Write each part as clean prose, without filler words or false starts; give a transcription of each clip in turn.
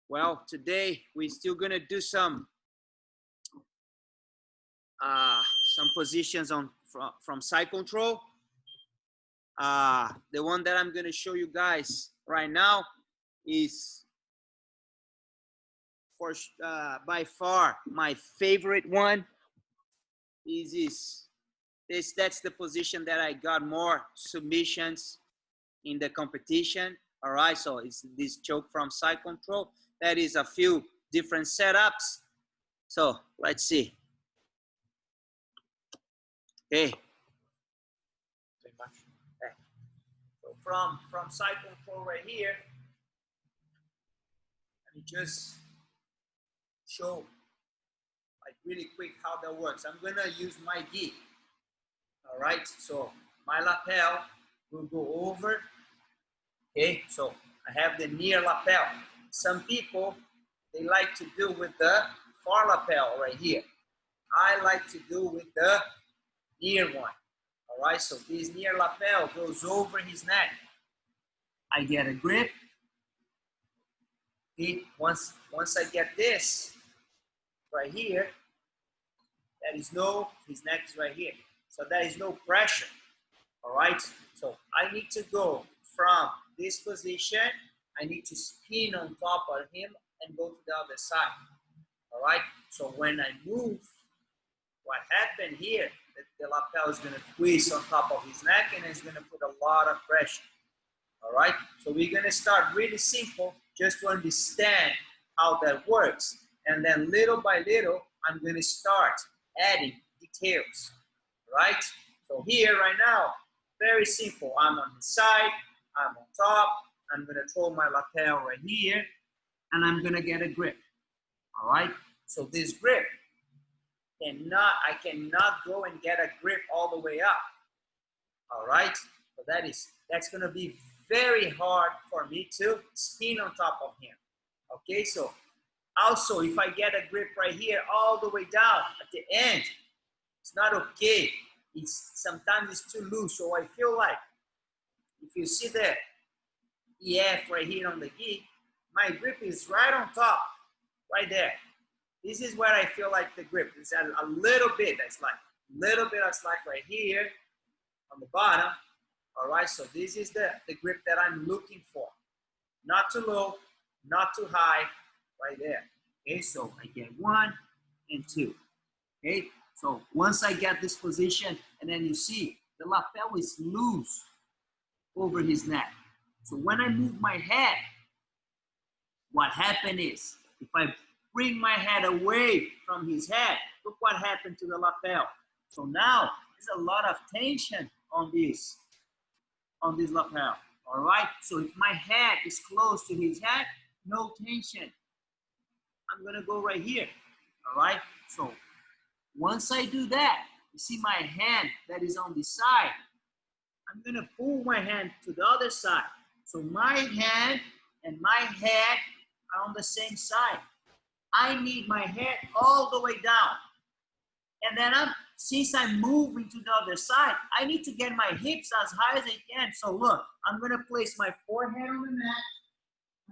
Well, today we're still gonna do some positions from side control. The one that I'm gonna show you guys right now is by far my favorite one. That's the position that I got more submissions in the competition. All right, so it's this choke from side control. That is a few different setups. So let's see. Okay. So from side control right here, let me just show like really quick how that works. I'm gonna use my gi. All right, so my lapel will go over. Okay, so I have the near lapel. Some people, they like to do with the far lapel right here. I like to do with the near one. All right, so this near lapel goes over his neck. I get a grip. Okay, once I get this right here, his neck is right here. So there is no pressure. All right, so I need to go from this position. I need to spin on top of him and go to the other side. All right, so when I move, what happened here, the lapel is going to twist on top of his neck and it's going to put a lot of pressure. All right, so we're going to start really simple just to understand how that works. And then little by little, I'm going to start adding details. Right, so here right now, very simple. I'm on the side, I'm on top, I'm going to throw my lapel right here, and I'm going to get a grip. All right, so this grip, I cannot go and get a grip all the way up. All right, so that's going to be very hard for me to spin on top of him. Okay, so also if I get a grip right here all the way down at the end, it's not okay. Sometimes it's too loose. So I feel like if you see the EF right here on the gi, my grip is right on top, right there. This is where I feel like the grip is a little bit. That's like a little bit of slack right here on the bottom. All right, so this is the grip that I'm looking for. Not too low, not too high, right there. Okay, so I get 1 and 2. Okay, so once I get this position, and then you see the lapel is loose over his neck. So when I move my head, what happened is, if I bring my head away from his head, look what happened to the lapel. So now there's a lot of tension on this lapel. All right, so if my head is close to his head, no tension. I'm gonna go right here. All right, so once I do that, you see my hand that is on the side, I'm gonna pull my hand to the other side. So my hand and my head are on the same side. I need my head all the way down. And then since I'm moving to the other side, I need to get my hips as high as I can. So look, I'm gonna place my forehead on the mat.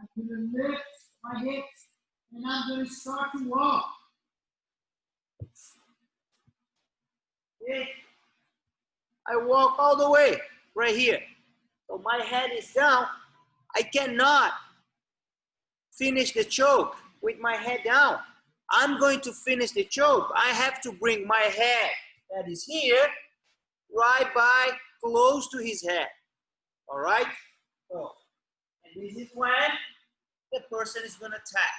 I'm gonna lift my hips and I'm gonna start to walk. Okay. I walk all the way right here. So my head is down. I cannot finish the choke with my head down. I'm going to finish the choke. I have to bring my head that is here right by close to his head. All right? So, and this is when the person is going to tap.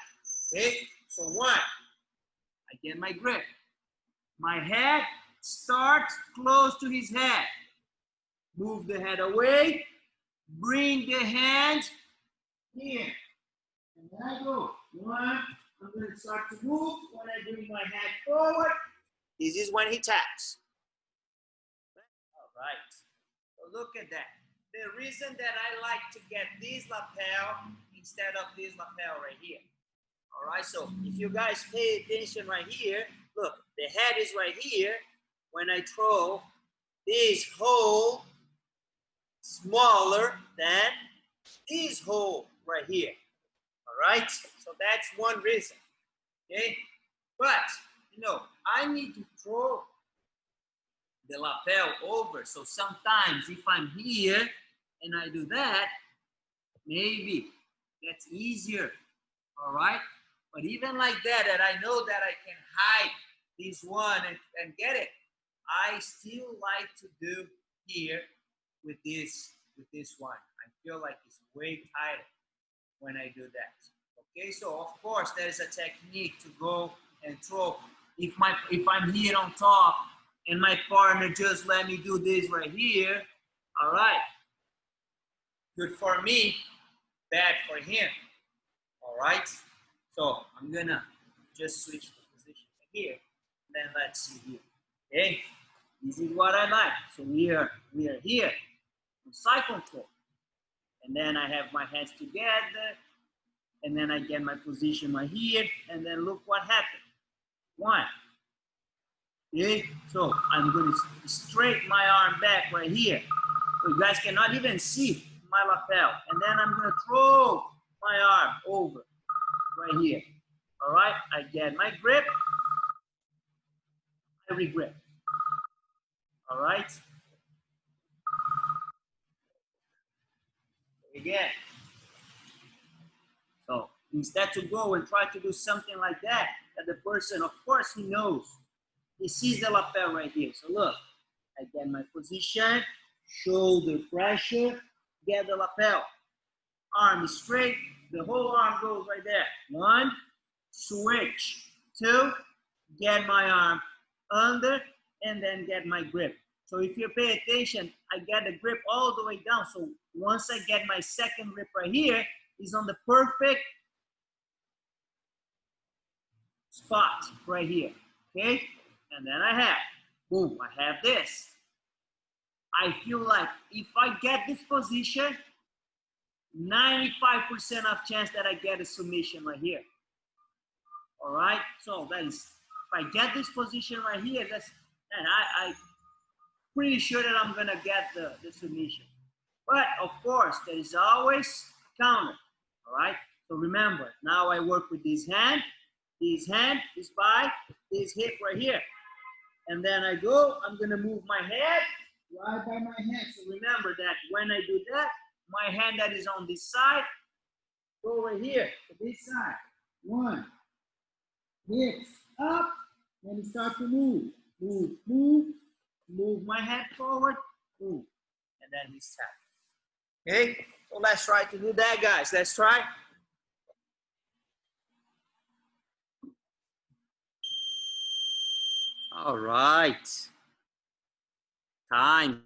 Okay? So 1, I get my grip. My head starts close to his head. Move the head away. Bring the hand here. And then I go. 1, I'm going to start to move. When I bring my head forward, this is when he taps. All right. So look at that. The reason that I like to get this lapel instead of this lapel right here. All right. So if you guys pay attention right here, look, the head is right here. When I throw, this hole smaller than this hole right here. right? So that's one reason, okay? But, you know, I need to throw the lapel over. So sometimes if I'm here and I do that, maybe that's easier, all right? But even like that, that I know that I can hide this one and get it, I still like to do here with this one. I feel like it's way tighter when I do that. Okay, so of course there's a technique to go and throw. If I'm here on top and my partner just let me do this right here, all right, good for me, bad for him. All right, so I'm gonna just switch the position here. Then let's see here. Okay, this is what I like. So we are here on side control, and then I have my hands together, and then I get my position right here, and then look what happened. One. Okay, so I'm going to straight my arm back right here. So you guys cannot even see my lapel, and then I'm going to throw my arm over right here. All right, I get my grip, I regrip. All right, again. So instead to go and try to do something like that, that the person, of course, he knows. He sees the lapel right here. So look, I get my position, shoulder pressure, get the lapel. Arm is straight, the whole arm goes right there. One, switch. Two, get my arm under, and then get my grip. So if you pay attention, I get the grip all the way down. So once I get my second grip right here, is on the perfect spot right here, okay? And then I have, boom, I have this. I feel like if I get this position, 95% of chance that I get a submission right here. All right, so that is, if I get this position right here, and I'm pretty sure that I'm gonna get the submission. But of course, there is always a counter, all right? So remember, now I work with this hand, this by this hip right here. And then I go, I'm gonna move my head right by my hand. So remember that when I do that, my hand that is on this side, go right here to this side. One, hips up, and start to move. Move, move, move my head forward, move. And then we stop. Okay, so let's try to do that, guys. Let's try. All right. Time.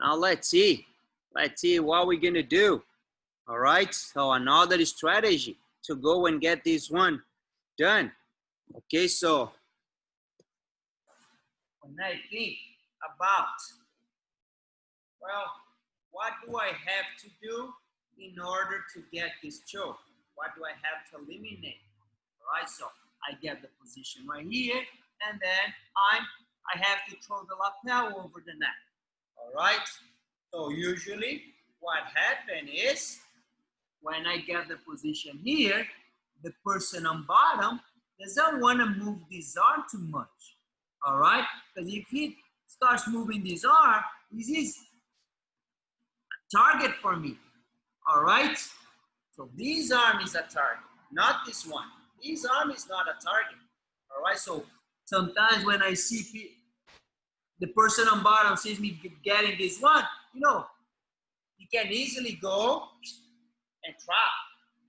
Now let's see. Let's see what we're gonna do. All right. So another strategy to go and get this one done. Okay, so when I think about, well, what do I have to do in order to get this choke? What do I have to eliminate? All right, so I get the position right here, and then I have to throw the lapel over the neck. All right, so usually what happens is when I get the position here, the person on bottom doesn't want to move this arm too much. All right, because if he starts moving this arm, this is a target for me. All right, so this arm is a target, not this one. This arm is not a target. All right, so sometimes when I see the person on bottom sees me getting this one, you know, he can easily go and trap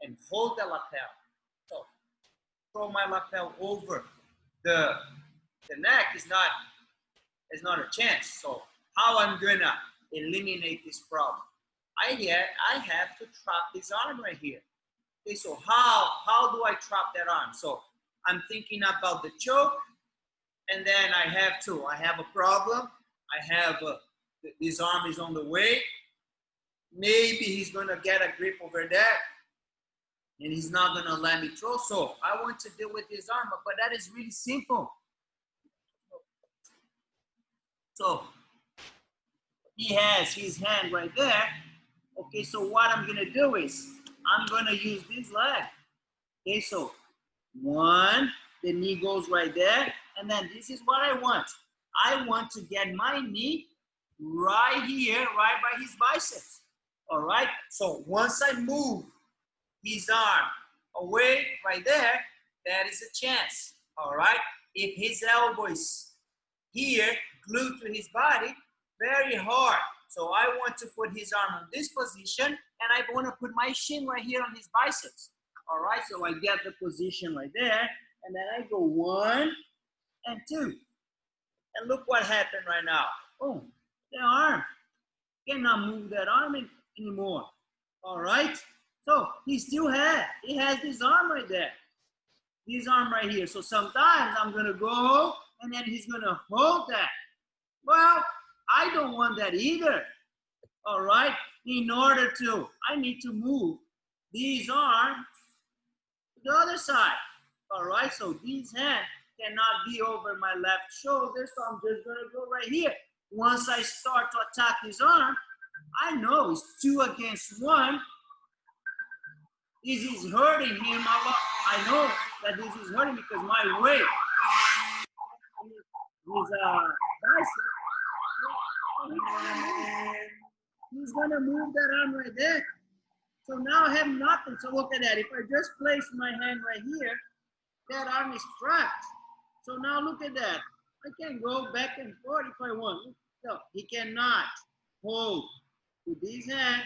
and hold the lapel. So throw my lapel over the neck is not a chance. So how I'm gonna eliminate this problem? I have to trap this arm right here. Okay, so how do I trap that arm? So I'm thinking about the choke, and then I have a problem. I have this arm is on the way. Maybe he's gonna get a grip over there, and he's not gonna let me throw. So I want to deal with his arm, but that is really simple. So he has his hand right there. Okay, so what I'm gonna do is I'm gonna use this leg. Okay, so one, the knee goes right there, and then this is what I want. I want to get my knee right here, right by his biceps. All right, so once I move his arm away right there, that is a chance. All right, if his elbow is here, glued to his body, very hard. So I want to put his arm in this position, and I want to put my shin right here on his biceps. All right, so I get the position right there, and then I go 1 and 2. And look what happened right now. Boom, the arm. Cannot move that arm anymore. All right, so he has this arm right there. This arm right here. So sometimes I'm gonna go, and then he's gonna hold that. Well, I don't want that either. All right, I need to move these arms to the other side. All right, so these hands cannot be over my left shoulder, so I'm just gonna go right here. Once I start to attack his arm, I know it's 2 against 1. This is hurting him a lot. I know that this is hurting because my weight is bicep. He's gonna move that arm right there. So now I have nothing. So look at that. If I just place my hand right here, that arm is trapped. So now look at that. I can go back and forth if I want. So he cannot hold with this hand.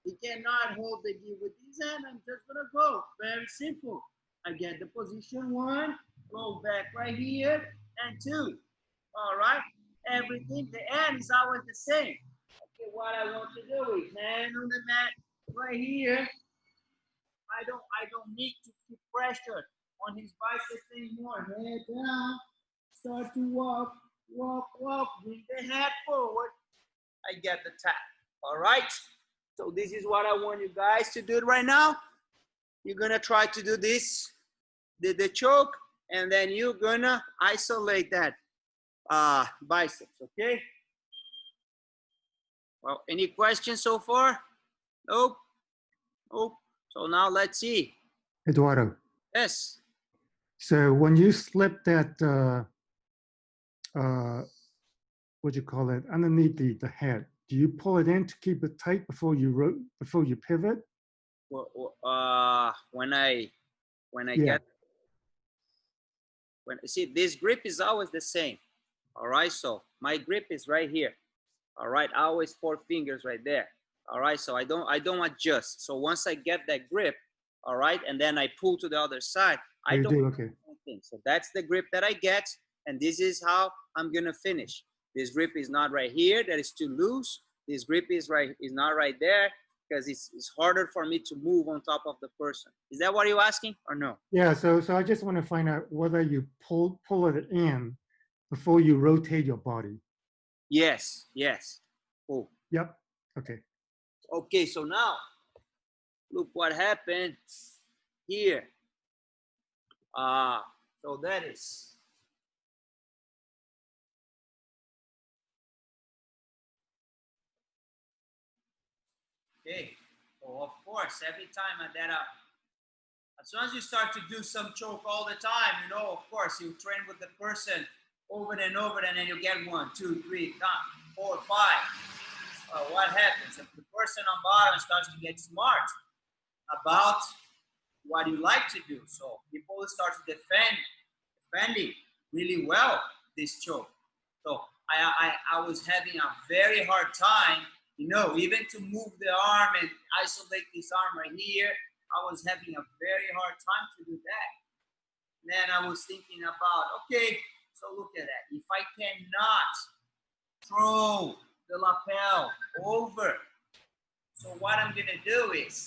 He cannot hold the gi with this hand. I'm just gonna go. Very simple. I get the position 1, go back right here, and 2. All right. Everything, the end is always the same. Okay, what I want to do is hand on the mat right here. I don't need to keep pressure on his biceps anymore. Head down, start to walk, bring the head forward. I get the tap. All right. So this is what I want you guys to do right now. You're gonna try to do this, the choke, and then you're gonna isolate that biceps. Okay. Well, any questions so far? Nope. Nope. So now let's see. Eduardo. Yes. So when you slip that, what do you call it, underneath the head, do you pull it in to keep it tight before you pivot? Well, when I see, this grip is always the same. All right. So my grip is right here. All right. Always 4 fingers right there. All right. So I don't adjust. So once I get that grip, all right, and then I pull to the other side, I don't do anything. So that's the grip that I get, and this is how I'm gonna finish. This grip is not right here. That is too loose. This grip is not right there because it's harder for me to move on top of the person. Is that what you're asking or no? Yeah. So I just want to find out whether you pull it in before you rotate your body. Yes. Yes. Oh. Yep. Okay. Okay. So now, look what happened here. So that is. Okay. So of course, every time as soon as you start to do some choke all the time, of course, you train with the person over and over, and then you get 1, 2, 3, 4, 5. What happens? If the person on bottom starts to get smart about what you like to do, so people will start to defending really well this choke. So I was having a very hard time, even to move the arm and isolate this arm right here. I was having a very hard time to do that. Then I was thinking about, okay, so look at that. If I cannot throw the lapel over, so what I'm gonna do is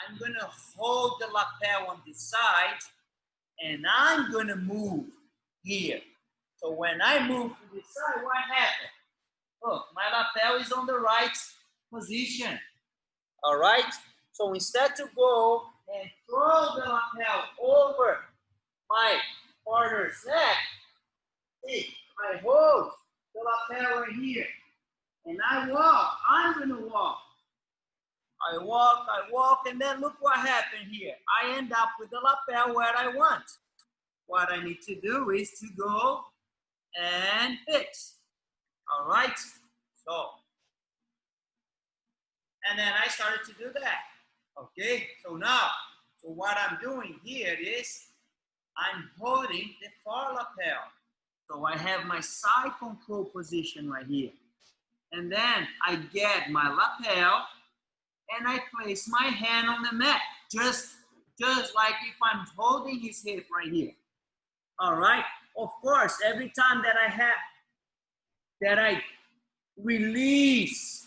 I'm gonna hold the lapel on this side, and I'm gonna move here. So when I move to this side, what happens? Look, my lapel is on the right position. All right. So instead to go and throw the lapel over my partner's neck, see, I hold the lapel right here, and I walk. I'm gonna walk I walk, and then look what happened here. I end up with the lapel where I want. What I need to do is to go and fix. All right, so, and then I started to do that. Okay, so now, so what I'm doing here is I'm holding the far lapel. So I have my side control position right here. And then I get my lapel and I place my hand on the mat, just like if I'm holding his hip right here. All right. Of course, every time that I release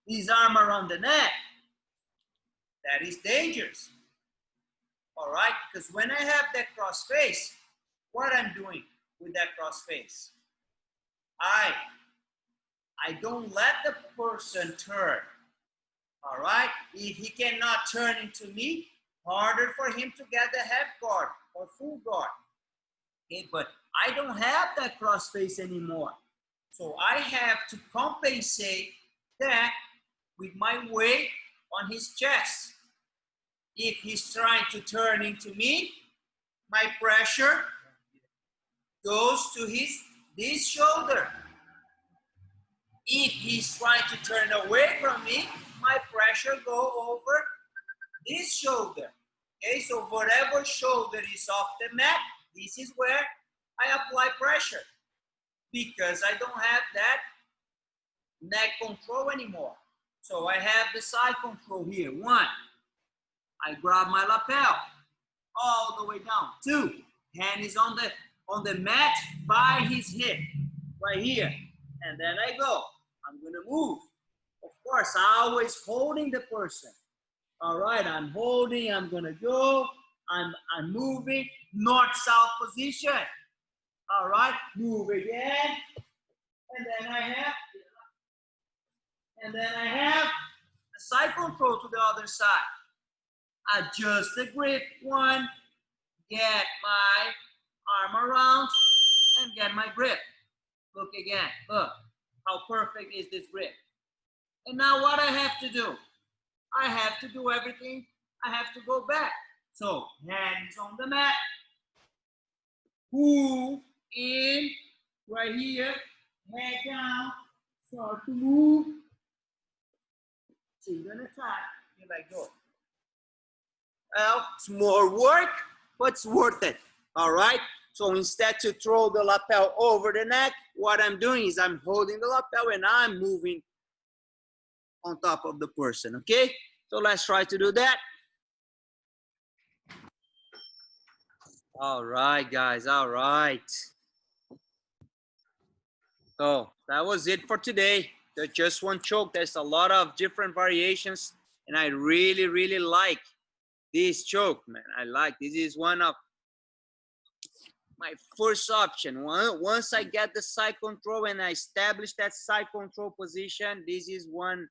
his arm around the neck, that is dangerous. All right, because when I have that cross face, what I'm doing with that cross face, I don't let the person turn. All right, if he cannot turn into me, harder for him to get the half guard or full guard. Okay, but I don't have that cross face anymore. So I have to compensate that with my weight on his chest. If he's trying to turn into me, my pressure goes to this shoulder. If he's trying to turn away from me, my pressure go over this shoulder. Okay, so whatever shoulder is off the mat, this is where I apply pressure, because I don't have that neck control anymore. So I have the side control here. 1, I grab my lapel all the way down. 2, hand is on the mat by his hip, right here. And then I go. I'm gonna move. Of course, I'm always holding the person. All right, I'm holding, I'm gonna go. I'm moving, north-south position. All right, move again. And then I have the side control to the other side. Adjust the grip. 1, get my arm around and get my grip. Look again, look how perfect is this grip. And now what I have to do? I have to do everything. I have to go back. So hands on the mat. Pull in right here. Head down. Start to move. So you're gonna try. You're like, go. Well, it's more work, but it's worth it. All right. So instead to throw the lapel over the neck, what I'm doing is I'm holding the lapel and I'm moving on top of the person. Okay. So let's try to do that. All right, guys. All right. So that was it for today. There's just one choke. There's a lot of different variations, and I really, really like this choke, man. I like this. Is one of my first option. Once I get the side control and I establish that side control position, this is one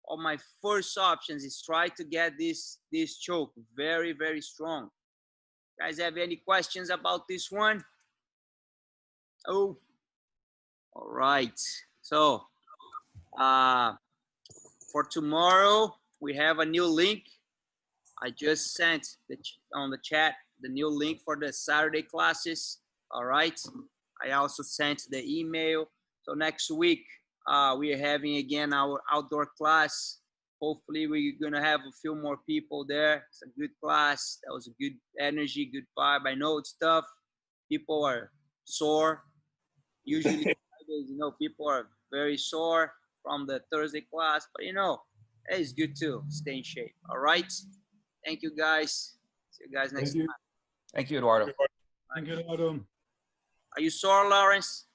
of my first options. Is try to get this choke very, very strong. Guys, have any questions about this one? Oh, all right. So for tomorrow, we have a new link. I just sent on the chat the new link for the Saturday classes. All right. I also sent the email. So next week, we are having again our outdoor class. Hopefully we're going to have a few more people there. It's a good class. That was a good energy, good vibe. I know it's tough. People are sore. Usually, you know, people are very sore from the Thursday class, but you know, it's good to stay in shape. All right. Thank you, guys. See you guys next time. Thank you, Eduardo. Thank you, Adam. Are you sore, Lawrence?